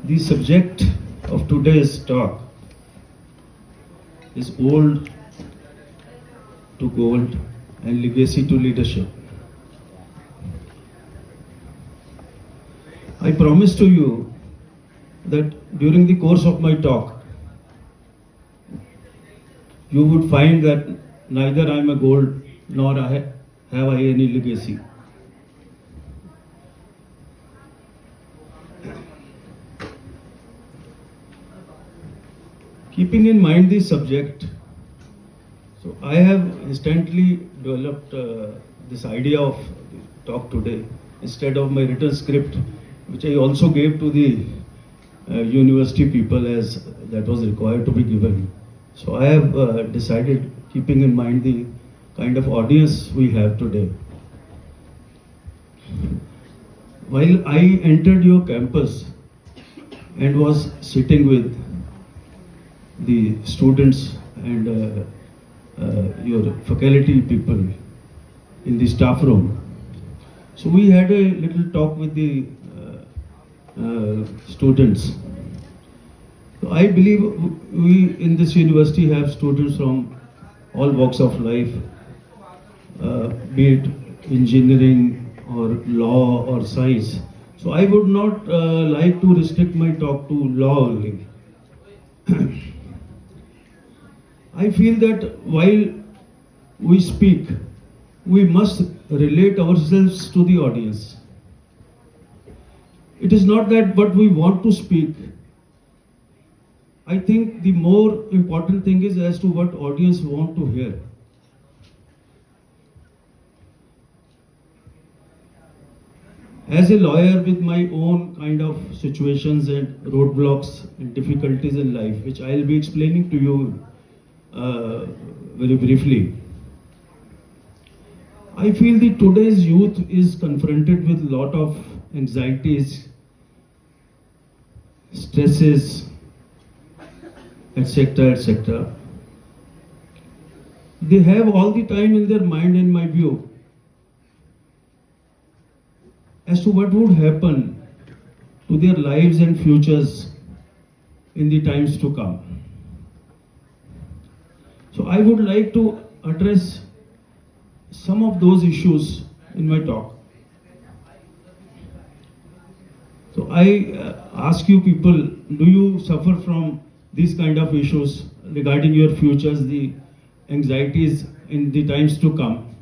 The subject of today's talk is old to gold and legacy to leadership. I promise to you that during the course of my talk, you would find that neither I am a gold nor have I any legacy. Keeping in mind this subject, so I have instantly developed this idea of talk today instead of my written script, which I also gave to the university people as that was required to be given. So I have decided, keeping in mind the kind of audience we have today. While I entered your campus and was sitting with the students and your faculty people in the staff room, so we had a little talk with the students. So I believe we in this university have students from all walks of life, be it engineering or law or science. So I would not like to restrict my talk to law only. I feel that while we speak, we must relate ourselves to the audience. It is not that what we want to speak. I think the more important thing is as to what audience want to hear. As a lawyer with my own kind of situations and roadblocks and difficulties in life, which I will be explaining to you very briefly, I feel that today's youth is confronted with a lot of anxieties, stresses, etc., etc. They have all the time in their mind, in my view, as to what would happen to their lives and futures in the times to come. So I would like to address some of those issues in my talk. So I ask you people, do you suffer from these kind of issues regarding your futures, the anxieties in the times to come?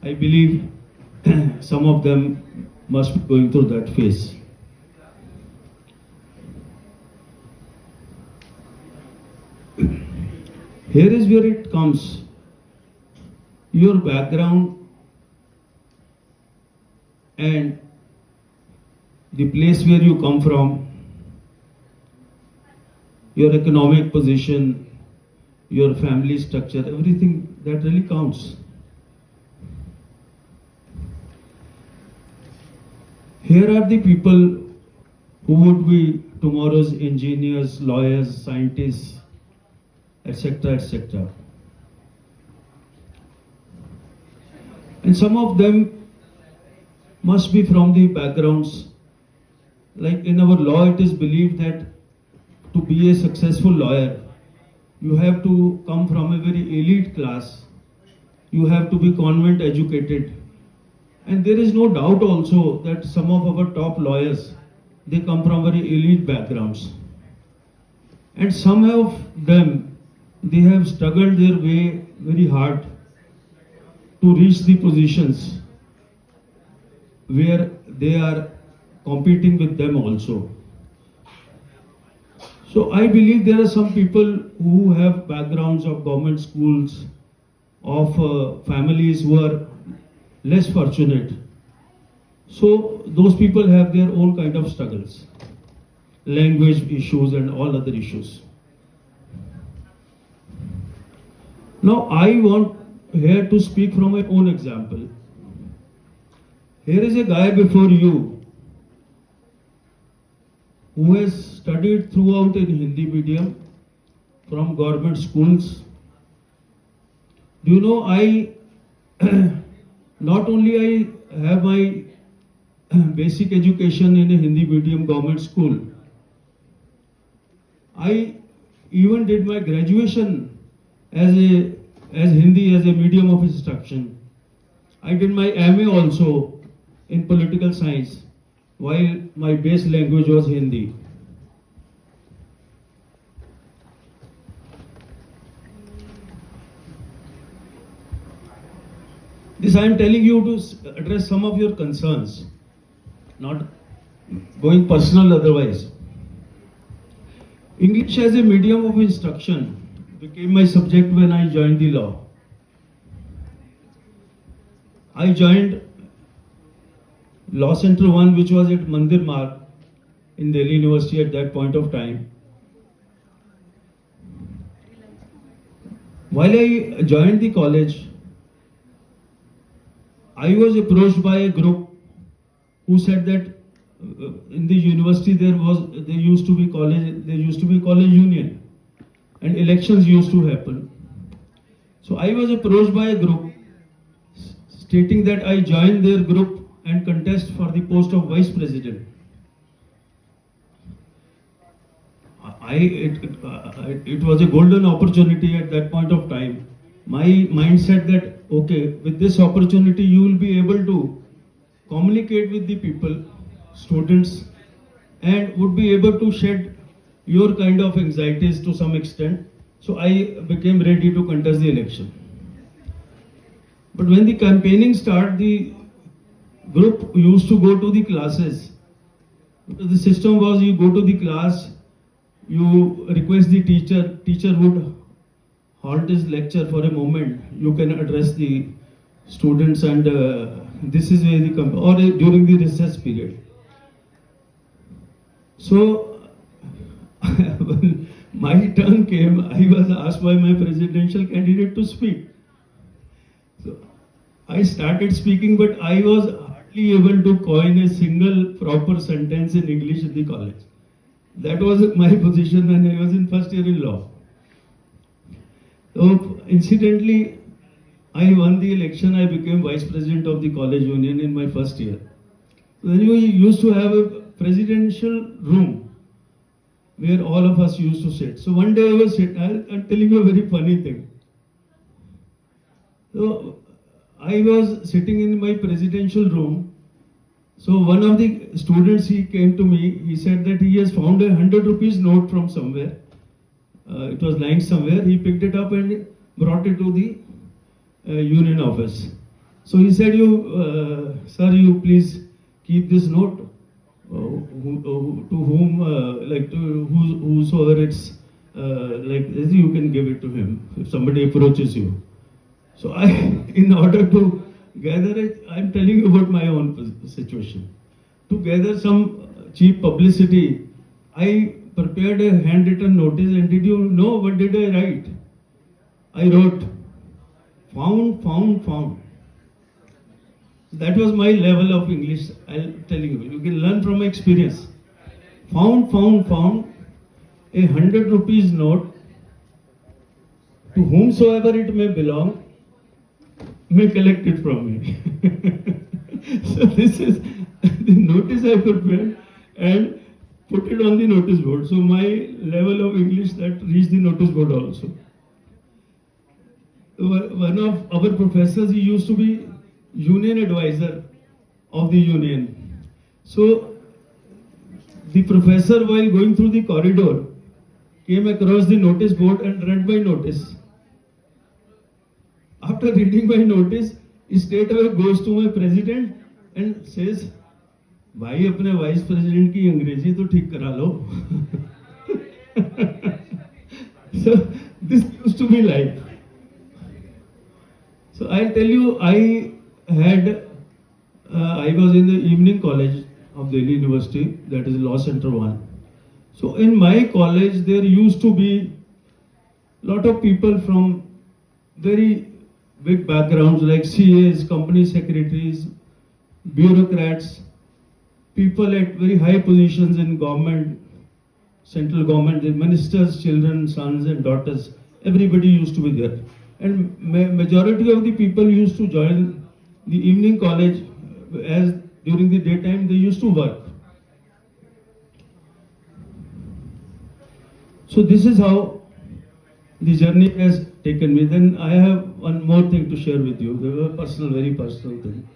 I believe some of them must be going through that phase. Here is where it comes. Your background and the place where you come from, your economic position, your family structure, everything that really counts. Here are the people who would be tomorrow's engineers, lawyers, scientists, etc., etc. And some of them must be from the backgrounds, like in our law it is believed that to be a successful lawyer, you have to come from a very elite class, you have to be convent educated. And there is no doubt also that some of our top lawyers, they come from very elite backgrounds. And some of them, they have struggled their way very hard to reach the positions where they are competing with them also. So I believe there are some people who have backgrounds of government schools, of families who are less fortunate. So those people have their own kind of struggles, language issues and all other issues. Now I want here to speak from my own example. Here is a guy before you who has studied throughout in Hindi medium from government schools. Do you know, I not only I have my basic education in a Hindi medium government school. I even did my graduation as Hindi as a medium of instruction. I did my MA also in political science, while my base language was Hindi. This I am telling you to address some of your concerns, not going personal otherwise. English as a medium of instruction became my subject when I joined the law. I joined Law Center 1, which was at Mandir Marg in Delhi University at that point of time. While I joined the college, I was approached by a group who said that in the university there used to be college union and elections used to happen. So I was approached by a group stating that I join their group and contest for the post of vice president. It was a golden opportunity at that point of time. My mindset that, okay, with this opportunity you will be able to communicate with the people, students, and would be able to shed your kind of anxieties to some extent. So I became ready to contest the election. But when the campaigning started, the group used to go to the classes. The system was you go to the class, you request the teacher would halt his lecture for a moment, you can address the students, and this is where or during the recess period. So when my turn came, I was asked by my presidential candidate to speak. So I started speaking, but I was hardly able to coin a single proper sentence in English in the college. That was my position when I was in first year in law. So incidentally, I won the election. I became vice president of the college union in my first year. So then we used to have a presidential room where all of us used to sit. So one day I was sitting, I'm telling you a very funny thing. So I was sitting in my presidential room. So one of the students, he came to me, he said that he has found a 100 rupees note from somewhere. It was lying somewhere. He picked it up and brought it to the union office. So he said, sir, you please keep this note to whom, whosoever it's you can give it to him if somebody approaches you. So in order to gather it, I'm telling you about my own situation. To gather some cheap publicity, I prepared a handwritten notice, and did you know what did I write? I wrote, found, found, found. That was my level of English, I'm telling you. You can learn from my experience. Found, found, found, a 100 rupees note, to whomsoever it may belong, may collect it from me. So this is the notice I prepared and put it on the notice board. So my level of English that reached the notice board also. One of our professors, he used to be union advisor of the union. So the professor, while going through the corridor, came across the notice board and read my notice. After reading my notice, he straight away goes to my president and says, भाई अपने vice president की अंग्रेजी तो ठीक करा लो. So this used to be like. So I'll tell you, I was in the evening college of Delhi University, that is Law Center 1. So in my college there used to be lot of people from very big backgrounds like CAs, company secretaries, bureaucrats, people at very high positions in government, central government, the ministers' children, sons and daughters, everybody used to be there. And majority of the people used to join the evening college as during the daytime they used to work. So this is how the journey has taken me. Then I have one more thing to share with you, a personal, very personal thing,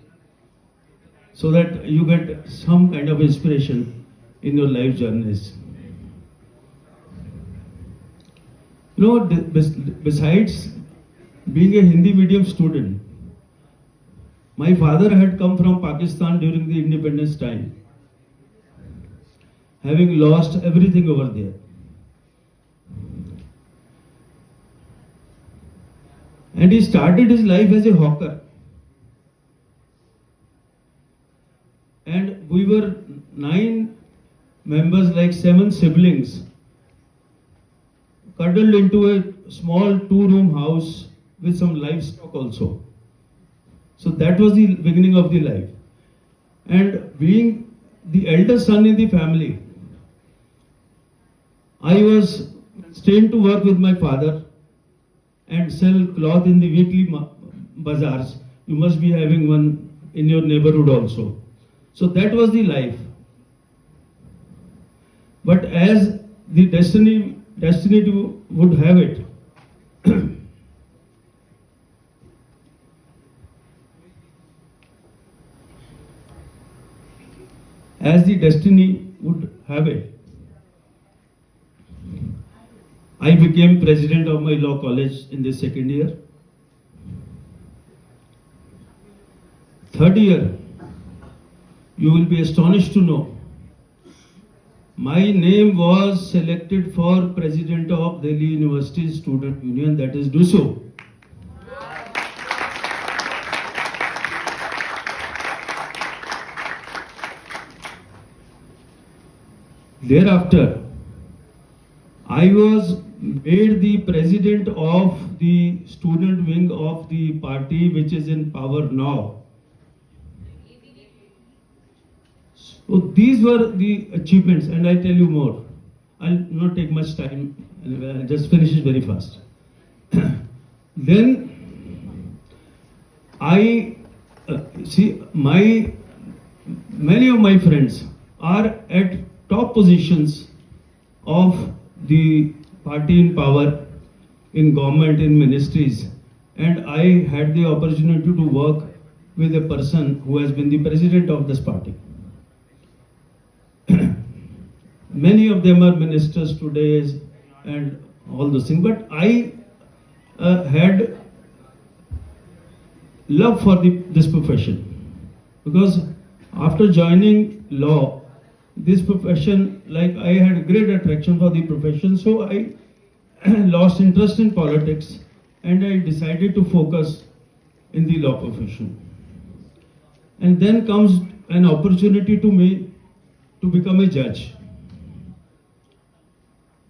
so that you get some kind of inspiration in your life journeys. You know, besides being a Hindi medium student, my father had come from Pakistan during the independence time, having lost everything over there. And he started his life as a hawker. And we were 9 members, like 7 siblings, cuddled into a small 2-room house with some livestock also. So that was the beginning of the life. And being the eldest son in the family, I was staying to work with my father and sell cloth in the weekly bazaars. You must be having one in your neighborhood also. So that was the life. But as the destiny would have it, as the destiny would have it, I became president of my law college in the 2nd year. 3rd year, you will be astonished to know, my name was selected for president of Delhi University Student Union, that is DUSO. Thereafter, I was made the president of the student wing of the party which is in power now. So these were the achievements, and I tell you more. I'll not take much time, I'll just finish it very fast. Then I see many of my friends are at top positions of the party in power, in government, in ministries, and I had the opportunity to work with a person who has been the president of this party. Many of them are ministers today and all those things, but I had love for this profession, because after joining law, this profession, like I had great attraction for the profession, so I lost interest in politics and I decided to focus in the law profession. And then comes an opportunity to me to become a judge.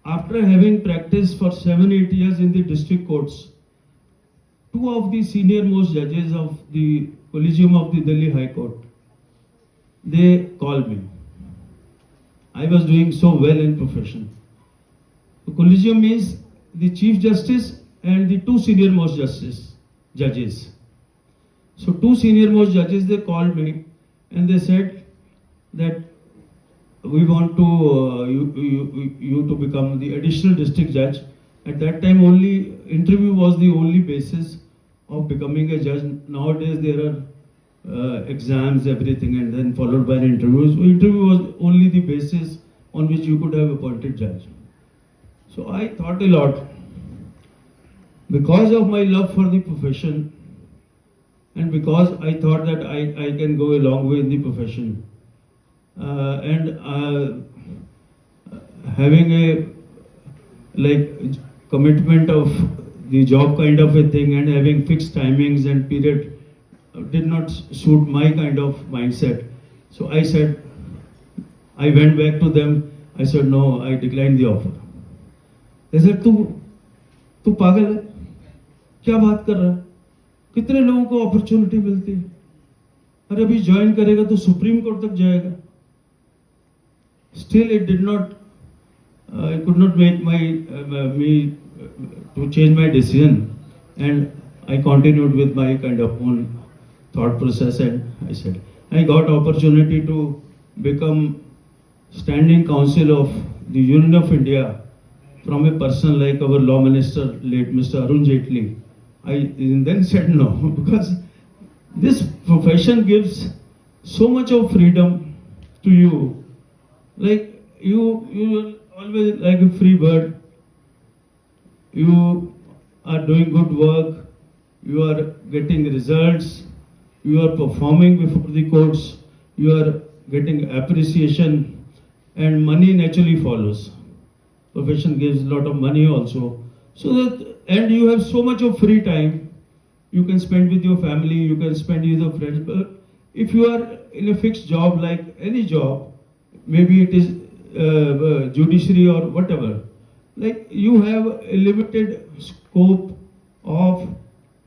After having practiced for 7-8 years in the district courts, 2 of the senior most judges of the Collegium of the Delhi High Court, they called me. I was doing so well in profession. The Collegium means the Chief Justice and the 2 senior most judges. So 2 senior most judges, they called me and they said that we want to you to become the additional district judge. At that time only interview was the only basis of becoming a judge. Nowadays there are exams, everything, and then followed by interviews. So interview was only the basis on which you could have appointed judge. So I thought a lot. Because of my love for the profession, and because I thought that I can go a long way in the profession, and having a commitment of the job kind of a thing, and having fixed timings and period did not suit my kind of mindset. So I said, I went back to them, I said no, I declined the offer. They said, तू पागल है, क्या बात कर रहा है, कितने लोगों को अपॉर्चुनिटी मिलती है, अरे अभी ज्वाइन करेगा तो सुप्रीम कोर्ट तक जाएगा. Still it did not, I could not make me to change my decision, and I continued with my kind of own thought process, and I said, I got opportunity to become standing counsel of the Union of India from a person like our law minister, late Mr. Arun Jaitley. I then said no, because this profession gives so much of freedom to you. Like you will always like a free bird. You are doing good work. You are getting results. You are performing before the courts. You are getting appreciation, and money naturally follows. Profession gives a lot of money also. So that, and you have so much of free time. You can spend with your family, you can spend with your friends. But if you are in a fixed job, like any job, maybe it is judiciary or whatever, like you have a limited scope of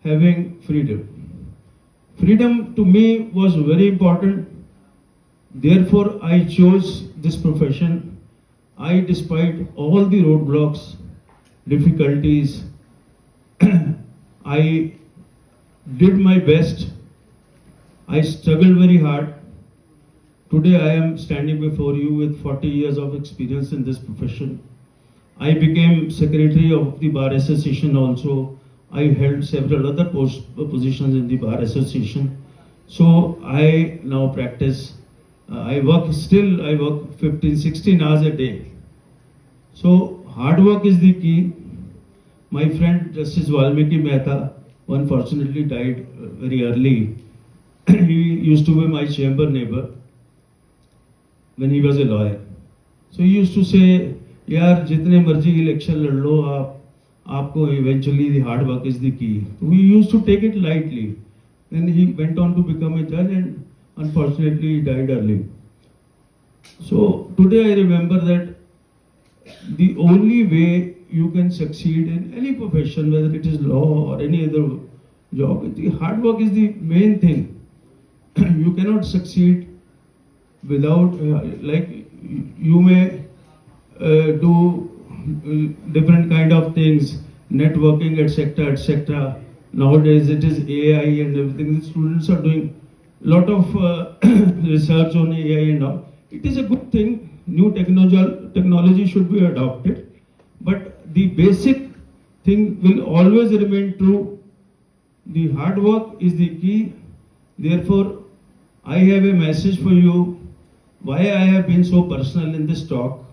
having freedom. Freedom to me was very important. Therefore, I chose this profession. I, despite all the roadblocks, difficulties, I did my best. I struggled very hard. Today I am standing before you with 40 years of experience in this profession. I became secretary of the Bar Association also. I held several other positions in the Bar Association. So I now practice. I work 15, 16 hours a day. So hard work is the key. My friend Justice Valmiki Mehta unfortunately died very early. He used to be my chamber neighbor when he was a lawyer. So he used to say, यार जितने मर्जी election लड़ लो आपको eventually the hard work is the key. We used to take it lightly. Then he went on to become a judge, and unfortunately he died early. So today I remember that the only way you can succeed in any profession, whether it is law or any other job, the hard work is the main thing. You cannot succeed without, like you may do different kind of things, networking, etc., etc. Nowadays it is AI and everything. The students are doing a lot of research on AI and all. It is a good thing. New technology should be adopted, but the basic thing will always remain true. The hard work is the key. Therefore, I have a message for you. Why I have been so personal in this talk,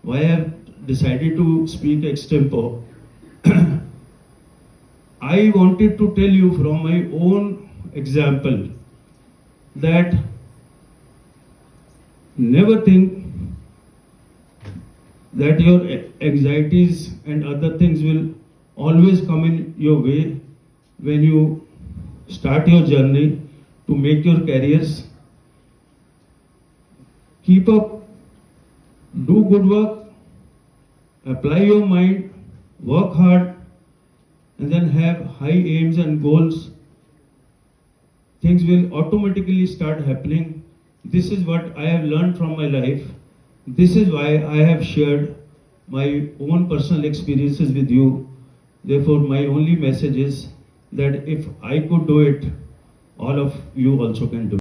why I have decided to speak extempo. I wanted to tell you from my own example that never think that your anxieties and other things will always come in your way when you start your journey to make your careers. Keep up, do good work, apply your mind, work hard, and then have high aims and goals. Things will automatically start happening. This is what I have learned from my life. This is why I have shared my own personal experiences with you. Therefore, my only message is that if I could do it, all of you also can do it.